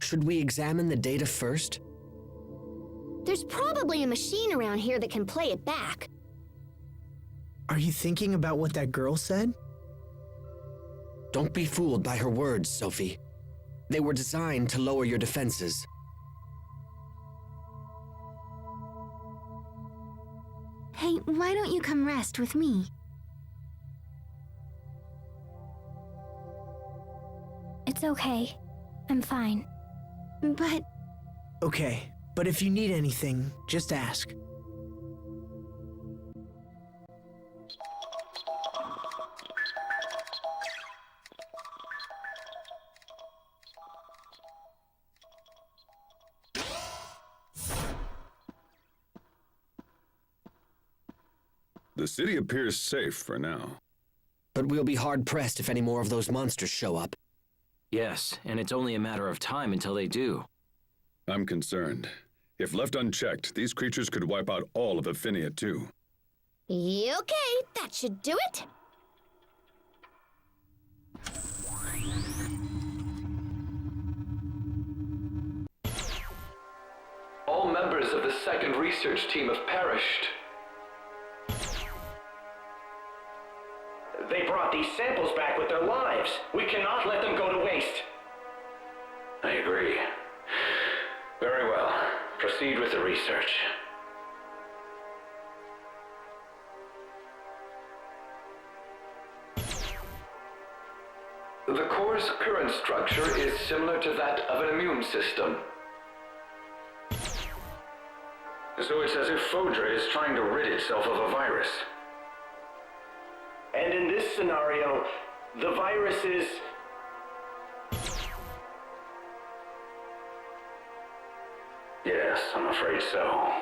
Should we examine the data first? There's probably a machine around here that can play it back. Are you thinking about what that girl said? Don't be fooled by her words, Sophie. They were designed to lower your defenses. Hey, why don't you come rest with me? It's okay. I'm fine. But... Okay, but if you need anything, just ask. The city appears safe for now. But we'll be hard-pressed if any more of those monsters show up. Yes, and it's only a matter of time until they do. I'm concerned. If left unchecked, these creatures could wipe out all of Affinia too. Okay, that should do it. All members of the second research team have perished. They brought these samples back with their lives. We cannot let them go to waste. I agree. Very well. Proceed with the research. The core's current structure is similar to that of an immune system. So it's as if Fodra is trying to rid itself of a virus. And in this scenario, the virus is... Yes, I'm afraid so.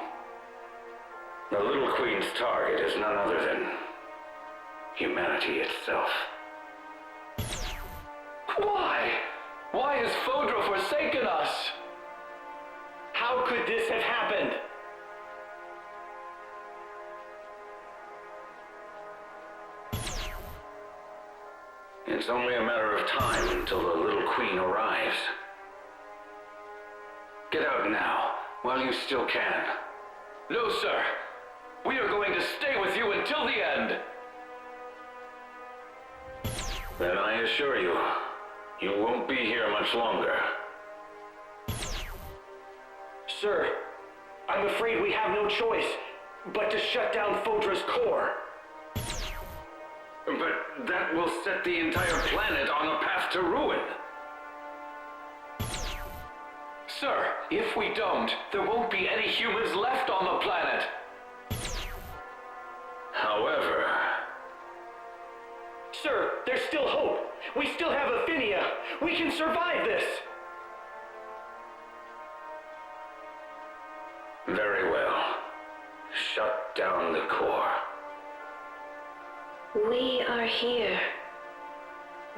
The Little Queen's target is none other than humanity itself. Why? Why has Fodra forsaken us? How could this have happened? It's only a matter of time until the Little Queen arrives. Get out now, while you still can. No, sir. We are going to stay with you until the end. Then I assure you, you won't be here much longer. Sir, I'm afraid we have no choice but to shut down Fodra's core. But that will set the entire planet on a path to ruin. Sir, if we don't, there won't be any humans left on the planet. However... Sir, there's still hope. We still have Affinia. We can survive this. Very well. Shut down the core. We are here.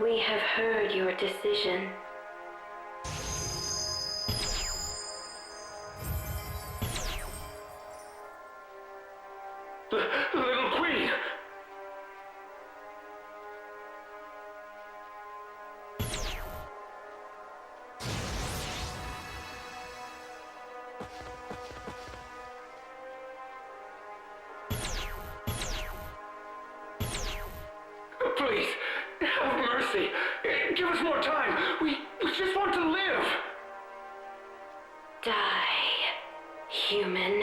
We have heard your decision. Little Queen! Please, have mercy. Give us more time. We just want to live. Die, human.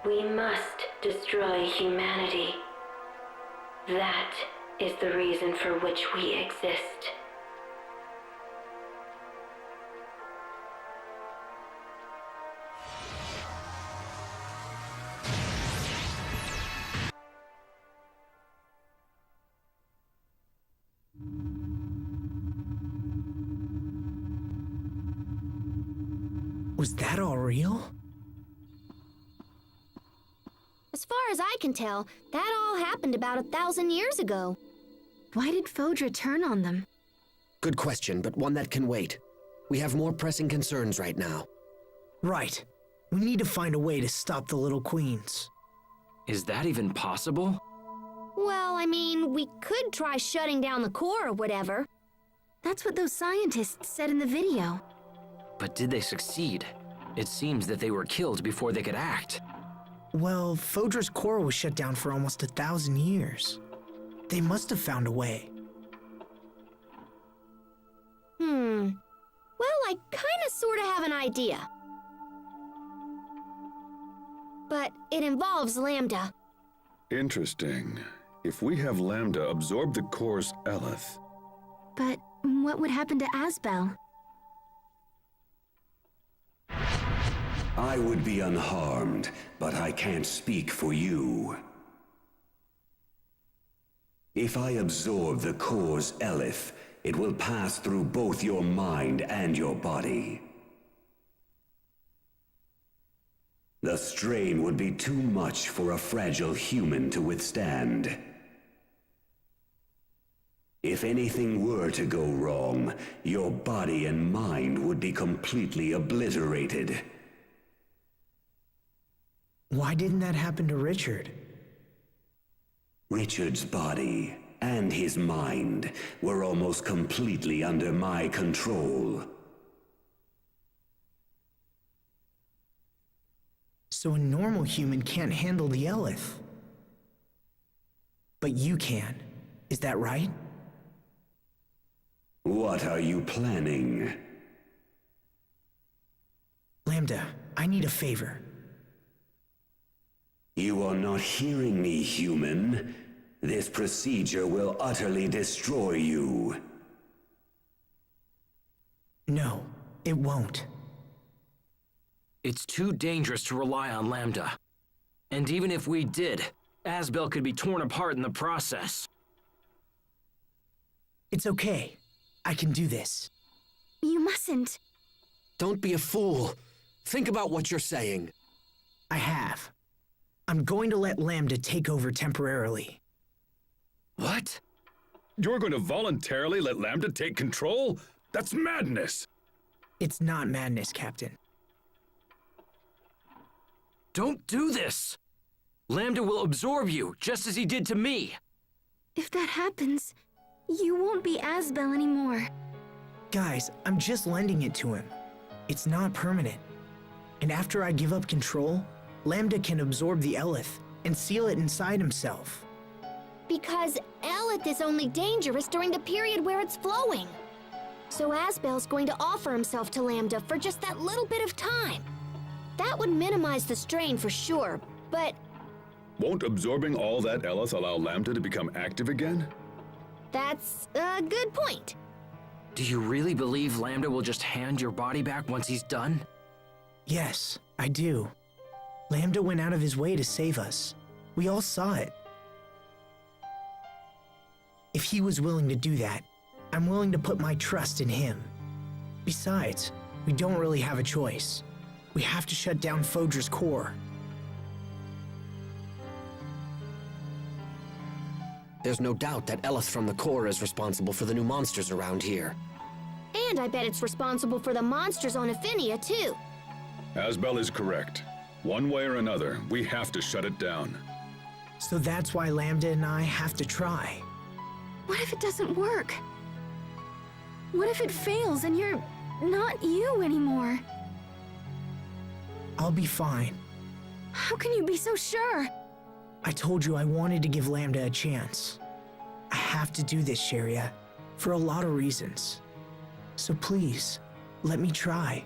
We must destroy humanity. That is the reason for which we exist. Was that all real? As far as I can tell, that all happened about 1,000 years ago. Why did Fodra turn on them? Good question, but one that can wait. We have more pressing concerns right now. Right. We need to find a way to stop the Little Queens. Is that even possible? Well, I mean, we could try shutting down the core or whatever. That's what those scientists said in the video. But did they succeed? It seems that they were killed before they could act. Well, Fodra's core was shut down for almost 1,000 years. They must have found a way. Well, I kinda sorta have an idea. But it involves Lambda. Interesting. If we have Lambda absorb the core's Eleth, But what would happen to Asbel? I would be unharmed, but I can't speak for you. If I absorb the core's Eleth, it will pass through both your mind and your body. The strain would be too much for a fragile human to withstand. If anything were to go wrong, your body and mind would be completely obliterated. Why didn't that happen to Richard? Richard's body and his mind were almost completely under my control. So a normal human can't handle the Eleth. But you can. Is that right? What are you planning? Lambda, I need a favor. You are not hearing me, human. This procedure will utterly destroy you. No, it won't. It's too dangerous to rely on Lambda. And even if we did, Asbel could be torn apart in the process. It's okay. I can do this. You mustn't. Don't be a fool. Think about what you're saying. I have. I'm going to let Lambda take over temporarily. What? you're going to voluntarily let Lambda take control? That's madness! It's not madness, Captain. Don't do this! Lambda will absorb you, just as he did to me. If that happens, you won't be Asbel anymore. Guys, I'm just lending it to him. It's not permanent. And after I give up control, Lambda can absorb the Eleth and seal it inside himself. Because Eleth is only dangerous during the period where it's flowing. So Asbel's going to offer himself to Lambda for just that little bit of time. That would minimize the strain for sure, but Won't absorbing all that Eleth allow Lambda to become active again? that's a good point. Do you really believe Lambda will just hand your body back once he's done? Yes, I do. Lambda went out of his way to save us. We all saw it. If he was willing to do that, I'm willing to put my trust in him. Besides, we don't really have a choice. We have to shut down Fodra's core. There's no doubt that Eleth from the core is responsible for the new monsters around here. And I bet it's responsible for the monsters on Affinia, too. Asbel is correct. One way or another, we have to shut it down. So that's why Lambda and I have to try. What if it doesn't work? What if it fails and you're not you anymore? I'll be fine. How can you be so sure? I told you I wanted to give Lambda a chance. I have to do this, Sharia, for a lot of reasons. So please, let me try.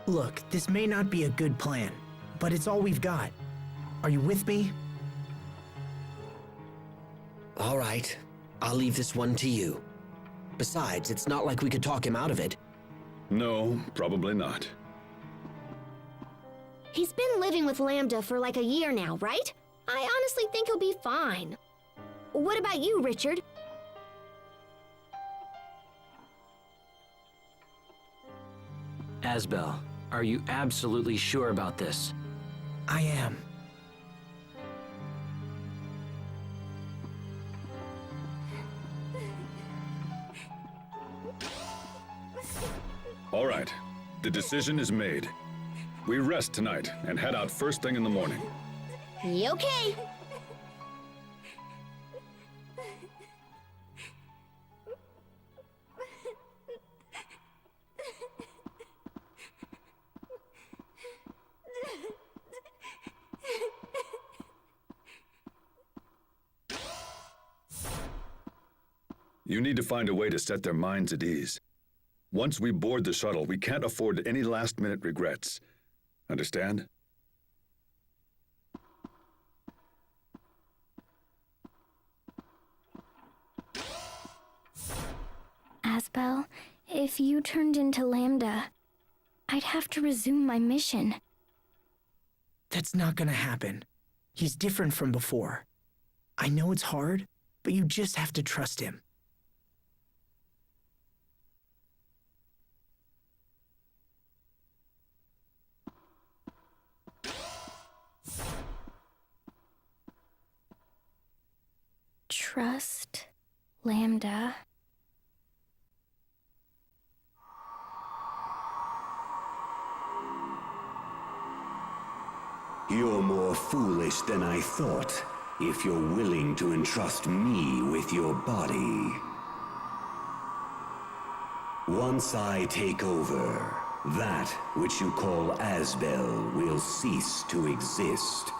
Look, this may not be a good plan, but it's all we've got. Are you with me? All right, I'll leave this one to you. Besides, it's not like we could talk him out of it. No, probably not. He's been living with Lambda for like a year now, right? I honestly think he'll be fine. What about you, Richard? Asbel, are you absolutely sure about this? I am. All right. The decision is made. We rest tonight and head out first thing in the morning. Okay. You need to find a way to set their minds at ease. Once we board the shuttle, we can't afford any last-minute regrets. Understand? Asbel, if you turned into Lambda, I'd have to resume my mission. That's not gonna happen. He's different from before. I know it's hard, but you just have to trust him. Trust Lambda. You're more foolish than I thought, if you're willing to entrust me with your body. Once I take over, that which you call Asbel will cease to exist.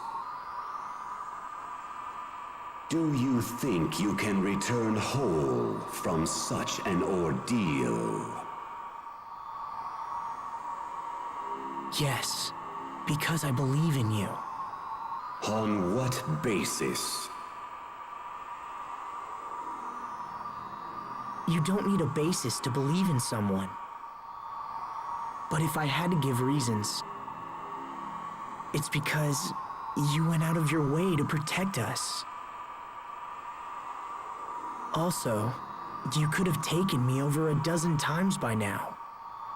Do you think you can return whole from such an ordeal? Yes, because I believe in you. On what basis? You don't need a basis to believe in someone. But if I had to give reasons, it's because you went out of your way to protect us. Also, you could have taken me over a dozen times by now,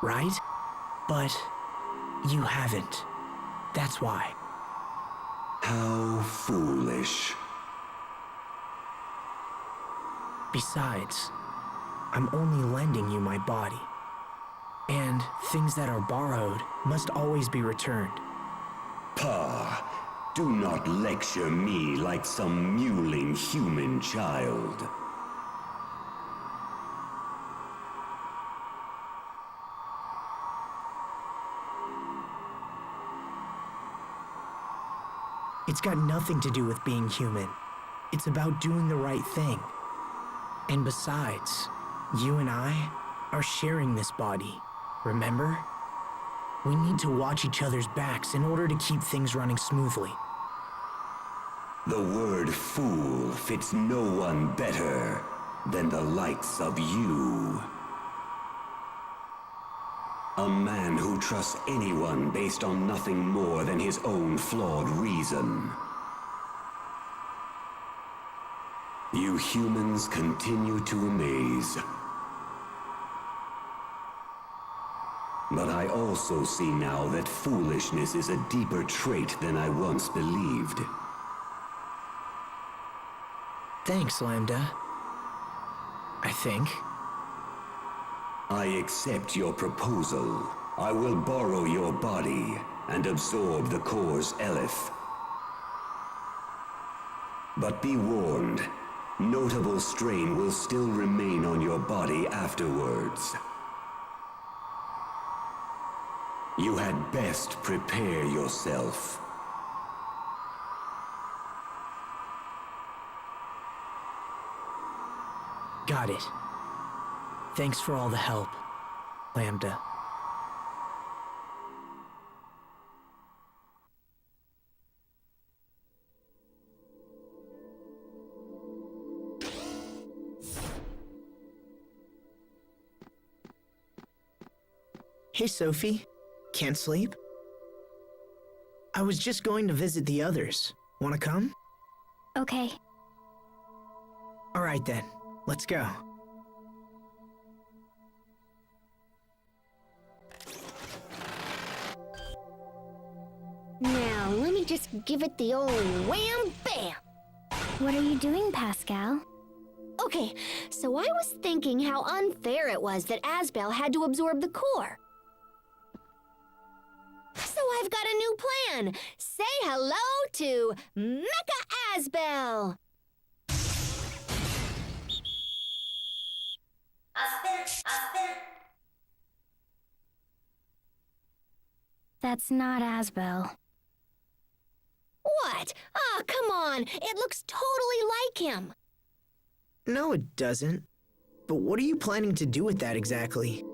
right? But you haven't. That's why. How foolish. Besides, I'm only lending you my body. And things that are borrowed must always be returned. Pa, do not lecture me like some mewling human child. It's got nothing to do with being human. It's about doing the right thing. And besides, you and I are sharing this body, remember? We need to watch each other's backs in order to keep things running smoothly. The word fool fits no one better than the likes of you. A man who trusts anyone based on nothing more than his own flawed reason. You humans continue to amaze. But I also see now that foolishness is a deeper trait than I once believed. Thanks, Lambda. I think. I accept your proposal. I will borrow your body and absorb the core's eleth. But be warned, notable strain will still remain on your body afterwards. You had best prepare yourself. Got it. Thanks for all the help, Lambda. Hey, Sophie. Can't sleep? I was just going to visit the others. Wanna come? Okay. All right then, let's go. Now, let me just give it the old wham bam. What are you doing, Pascal? Okay, so I was thinking how unfair it was that Asbel had to absorb the core. I've got a new plan. Say hello to Mecha Asbel. That's not Asbel. What? Oh, come on. It looks totally like him. No, it doesn't. But what are you planning to do with that exactly?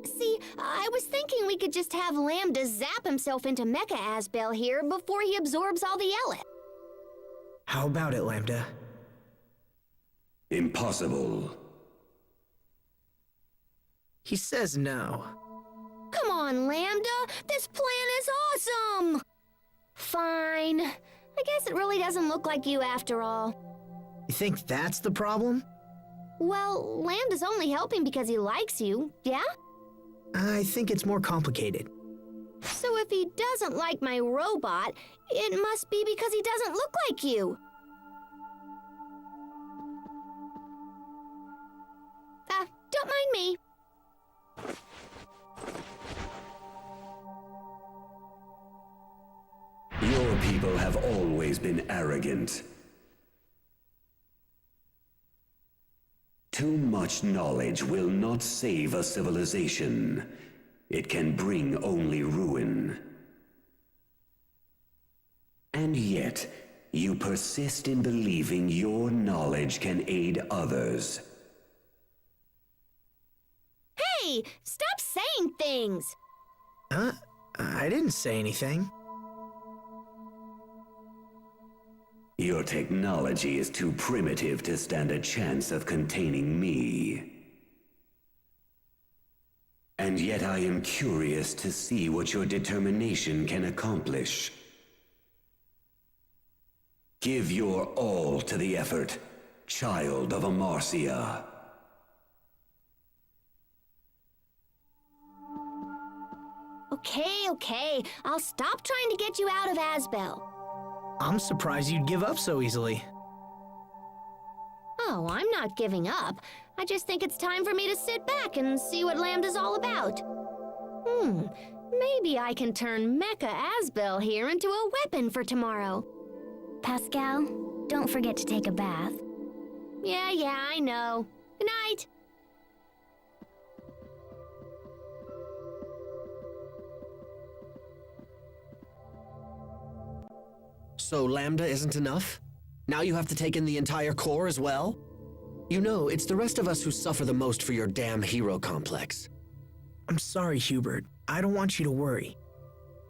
See, I was thinking we could just have Lambda zap himself into Mecha Asbel here before he absorbs all the Elith. How about it, Lambda? Impossible. He says no. Come on, Lambda. This plan is awesome. Fine. I guess it really doesn't look like you after all. You think that's the problem? Well, Lambda's only helping because he likes you, yeah? I think it's more complicated. So if he doesn't like my robot, it must be because he doesn't look like you. Don't mind me. Your people have always been arrogant. Too much knowledge will not save a civilization. It can bring only ruin. And yet, you persist in believing your knowledge can aid others. Hey, stop saying things. Huh? I didn't say anything. Your technology is too primitive to stand a chance of containing me. And yet I am curious to see what your determination can accomplish. Give your all to the effort, child of Amarcia. Okay. I'll stop trying to get you out of Asbel. I'm surprised you'd give up so easily. Oh, I'm not giving up. I just think it's time for me to sit back and see what Lambda's all about. Maybe I can turn Mecha Asbel here into a weapon for tomorrow. Pascal, don't forget to take a bath. Yeah, I know. Good night. So Lambda isn't enough? Now you have to take in the entire core as well? You know, it's the rest of us who suffer the most for your damn hero complex. I'm sorry, Hubert. I don't want you to worry.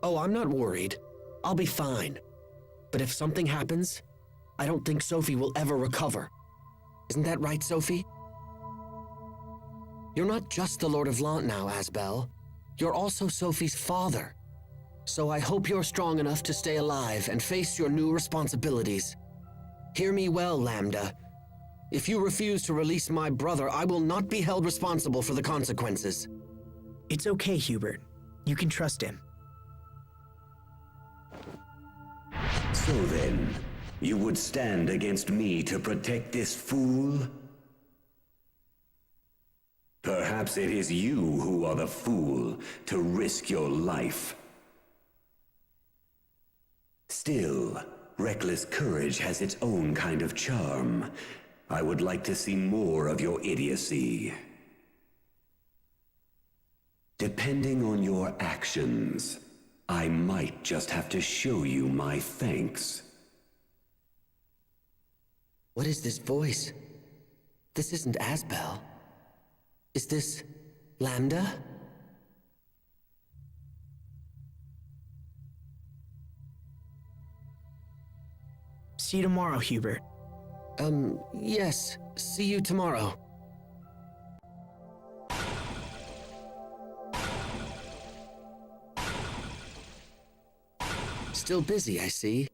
Oh, I'm not worried. I'll be fine. But if something happens, I don't think Sophie will ever recover. Isn't that right, Sophie? You're not just the Lord of Lant now, Asbel. You're also Sophie's father. So I hope you're strong enough to stay alive and face your new responsibilities. Hear me well, Lambda. If you refuse to release my brother, I will not be held responsible for the consequences. It's okay, Hubert. You can trust him. So then, you would stand against me to protect this fool? Perhaps it is you who are the fool to risk your life. Still, reckless courage has its own kind of charm. I would like to see more of your idiocy. Depending on your actions, I might just have to show you my thanks. What is this voice? This isn't Asbel. Is this Lambda? See you tomorrow, Hubert. Yes. See you tomorrow. Still busy, I see.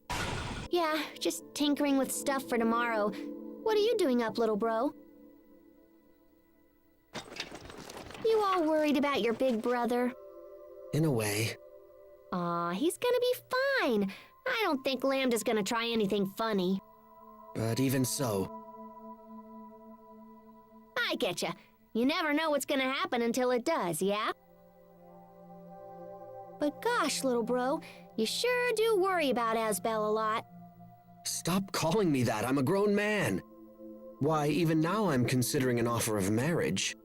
Yeah, just tinkering with stuff for tomorrow. What are you doing up, little bro? You all worried about your big brother? In a way. Aw, he's gonna be fine. I don't think Lambda's gonna try anything funny. But even so... I getcha. You never know what's gonna happen until it does, yeah? But gosh, little bro, you sure do worry about Asbel a lot. Stop calling me that. I'm a grown man. Why, even now I'm considering an offer of marriage.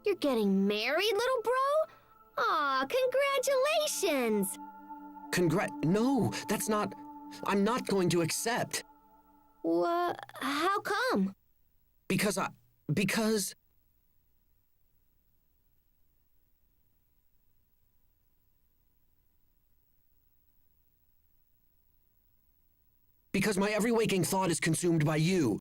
You're getting married, little bro? Aw, congratulations! No, that's not... I'm not going to accept. How come? Because my every waking thought is consumed by you.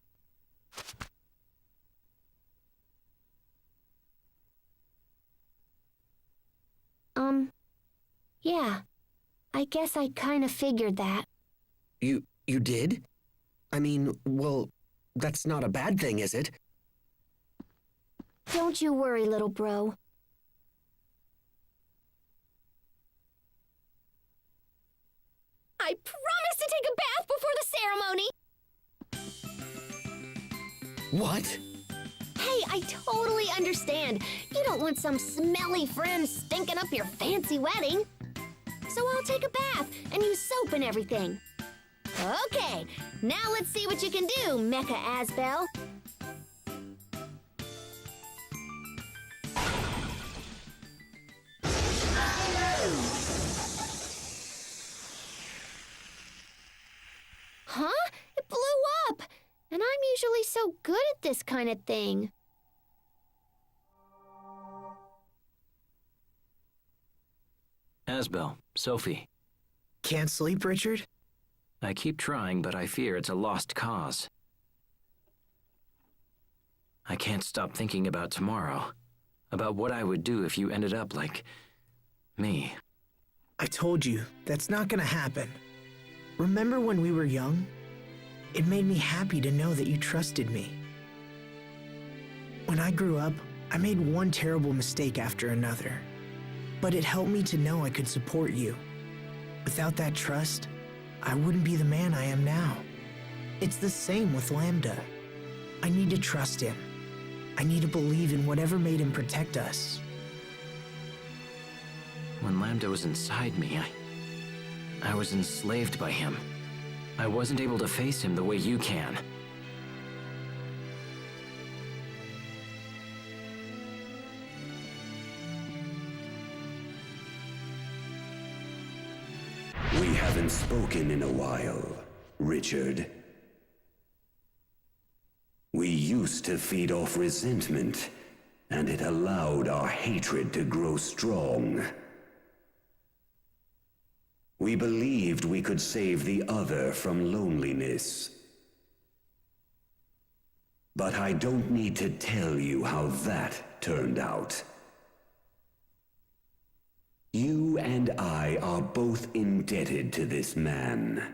Yeah. I guess I kind of figured that. You did? I mean, well, that's not a bad thing, is it? Don't you worry, little bro. I promise to take a bath before the ceremony! What? Hey, I totally understand. You don't want some smelly friend stinking up your fancy wedding. So I'll take a bath and use soap and everything. Okay, now let's see what you can do, Mecha Asbel. Huh? It blew up! And I'm usually so good at this kind of thing. Asbel, Sophie. Can't sleep, Richard? I keep trying, but I fear it's a lost cause. I can't stop thinking about tomorrow. About what I would do if you ended up like... me. I told you, that's not gonna happen. Remember when we were young? It made me happy to know that you trusted me. When I grew up, I made one terrible mistake after another. But it helped me to know I could support you. Without that trust, I wouldn't be the man I am now. It's the same with Lambda. I need to trust him. I need to believe in whatever made him protect us. When Lambda was inside me, I was enslaved by him. I wasn't able to face him the way you can. We haven't spoken in a while, Richard. We used to feed off resentment, and it allowed our hatred to grow strong. We believed we could save the other from loneliness. But I don't need to tell you how that turned out. You and I are both indebted to this man.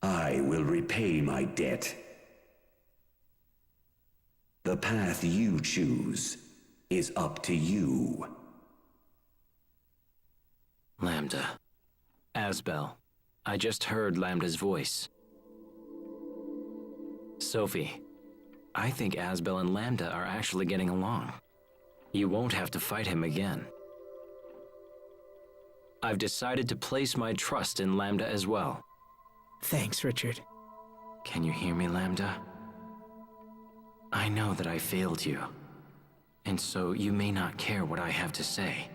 I will repay my debt. The path you choose is up to you. Lambda. Asbel. I just heard Lambda's voice. Sophie. I think Asbel and Lambda are actually getting along. You won't have to fight him again. I've decided to place my trust in Lambda as well. Thanks, Richard. Can you hear me, Lambda? I know that I failed you, and so you may not care what I have to say.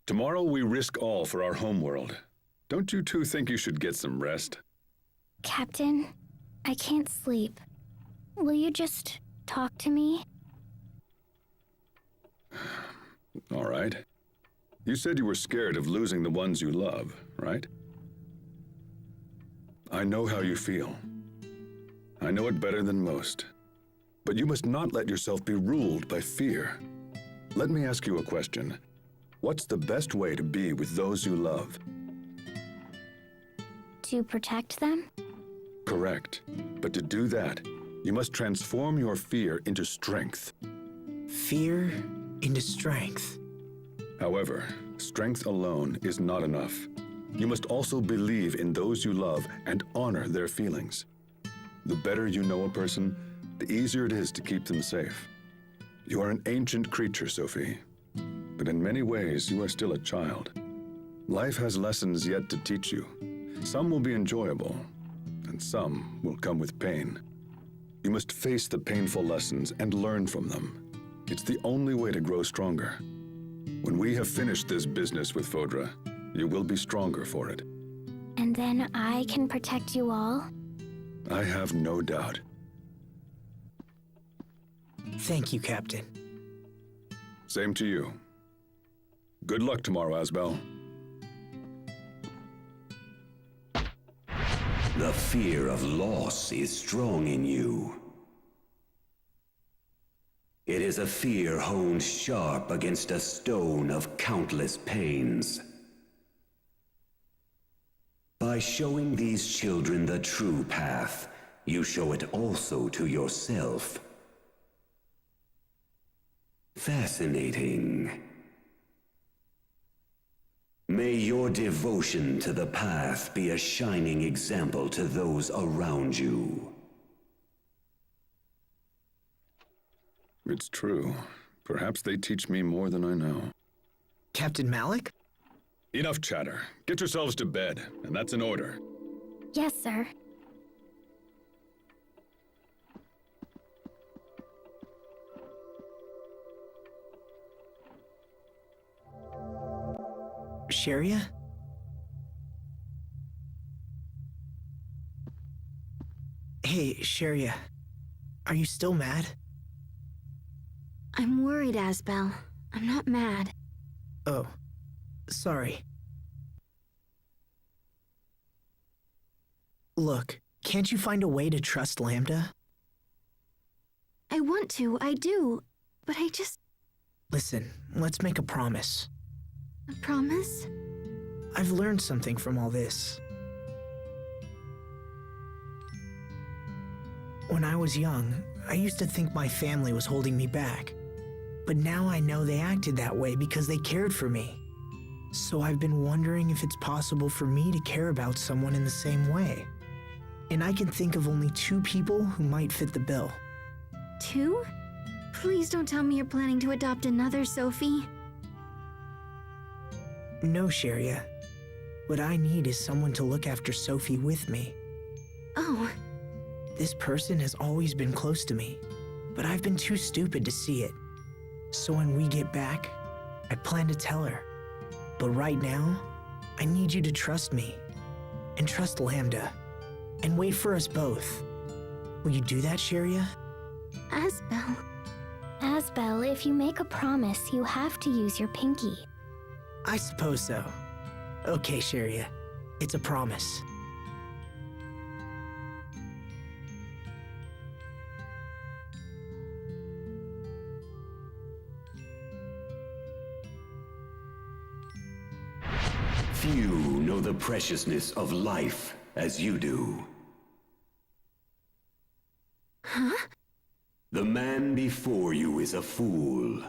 Tomorrow we risk all for our homeworld. Don't you two think you should get some rest? Captain, I can't sleep. Will you just talk to me? All right. You said you were scared of losing the ones you love, right? I know how you feel. I know it better than most. But you must not let yourself be ruled by fear. Let me ask you a question. What's the best way to be with those you love? To protect them? Correct. But to do that, you must transform your fear into strength. Fear into strength. However, strength alone is not enough. You must also believe in those you love and honor their feelings. The better you know a person, the easier it is to keep them safe. You are an ancient creature, Sophie, but in many ways you are still a child. Life has lessons yet to teach you. Some will be enjoyable, and some will come with pain. You must face the painful lessons and learn from them. It's the only way to grow stronger. When we have finished this business with Fodra, you will be stronger for it. And then I can protect you all? I have no doubt. Thank you, Captain. Same to you. Good luck tomorrow, Asbel. The fear of loss is strong in you. It is a fear honed sharp against a stone of countless pains. By showing these children the true path, you show it also to yourself. Fascinating. May your devotion to the path be a shining example to those around you. It's true. Perhaps they teach me more than I know. Captain Malik? Enough chatter. Get yourselves to bed, and that's an order. Yes, sir. Sharia? Hey, Sharia. Are you still mad? I'm worried, Asbel. I'm not mad. Oh, sorry. Look, can't you find a way to trust Lambda? I want to, I do, but I just... Listen, let's make a promise. A promise? I've learned something from all this. When I was young, I used to think my family was holding me back. But now I know they acted that way because they cared for me. So I've been wondering if it's possible for me to care about someone in the same way. And I can think of only 2 people who might fit the bill. 2? Please don't tell me you're planning to adopt another Sophie. No, Sharia. What I need is someone to look after Sophie with me. Oh. This person has always been close to me, but I've been too stupid to see it. So when we get back, I plan to tell her. But right now, I need you to trust me, and trust Lambda, and wait for us both. Will you do that, Sharia? Asbel. Asbel, if you make a promise, you have to use your pinky. I suppose so. Okay, Sharia. It's a promise. Few know the preciousness of life as you do. Huh? The man before you is a fool.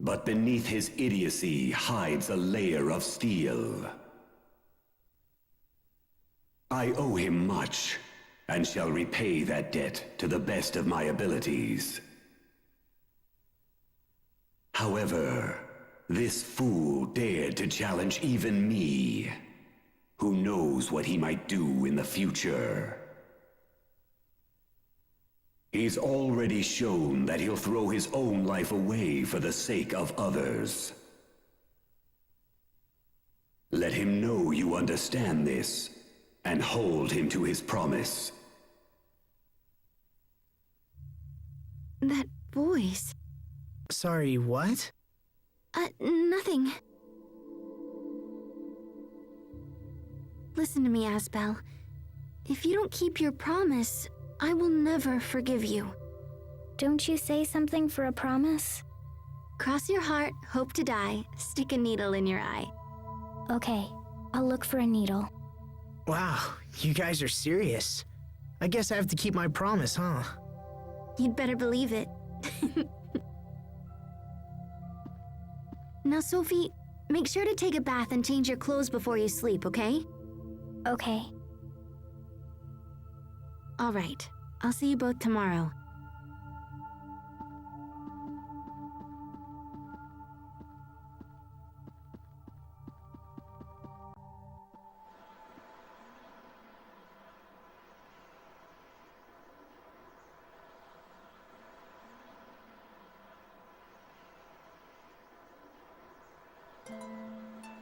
But beneath his idiocy hides a layer of steel. I owe him much, and shall repay that debt to the best of my abilities. However, this fool dared to challenge even me. Who knows what he might do in the future? He's already shown that he'll throw his own life away for the sake of others. Let him know you understand this, and hold him to his promise. That voice. Sorry, what? Nothing. Listen to me, Asbel. If you don't keep your promise, I will never forgive you. Don't you say something for a promise? Cross your heart, hope to die, stick a needle in your eye. Okay, I'll look for a needle. Wow, you guys are serious. I guess I have to keep my promise, huh? You'd better believe it. Now, Sophie, Make sure to take a bath and change your clothes before you sleep, okay? Okay. All right. I'll see you both tomorrow.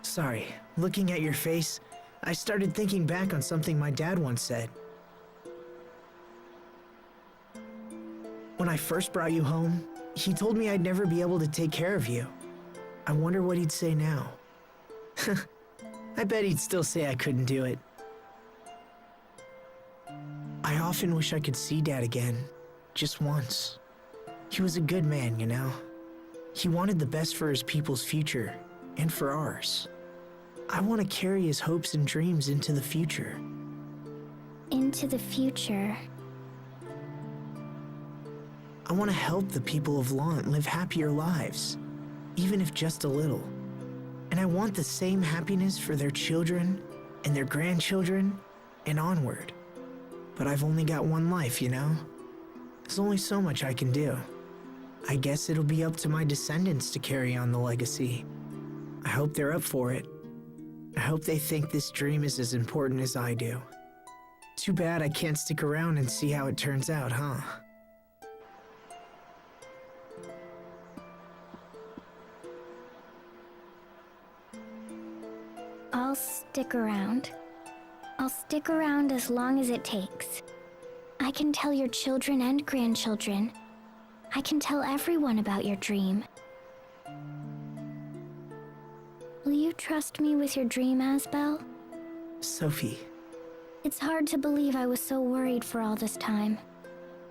Sorry, looking at your face, I started thinking back on something my dad once said. When I first brought you home, he told me I'd never be able to take care of you. I wonder what he'd say now. I bet he'd still say I couldn't do it. I often wish I could see Dad again, just once. He was a good man, you know. He wanted the best for his people's future, and for ours. I want to carry his hopes and dreams into the future. Into the future. I want to help the people of Lant live happier lives, even if just a little. And I want the same happiness for their children and their grandchildren and onward. But I've only got one life, you know? There's only so much I can do. I guess it'll be up to my descendants to carry on the legacy. I hope they're up for it. I hope they think this dream is as important as I do. Too bad I can't stick around and see how it turns out, huh? I'll stick around. I'll stick around as long as it takes. I can tell your children and grandchildren. I can tell everyone about your dream. Will you trust me with your dream, Asbel? Sophie. It's hard to believe I was so worried for all this time.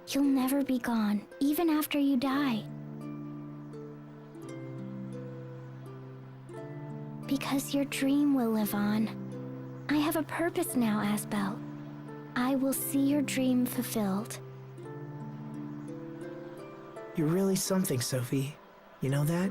You'll never be gone, even after you die. Because your dream will live on. I have a purpose now, Asbel. I will see your dream fulfilled. You're really something, Sophie. You know that?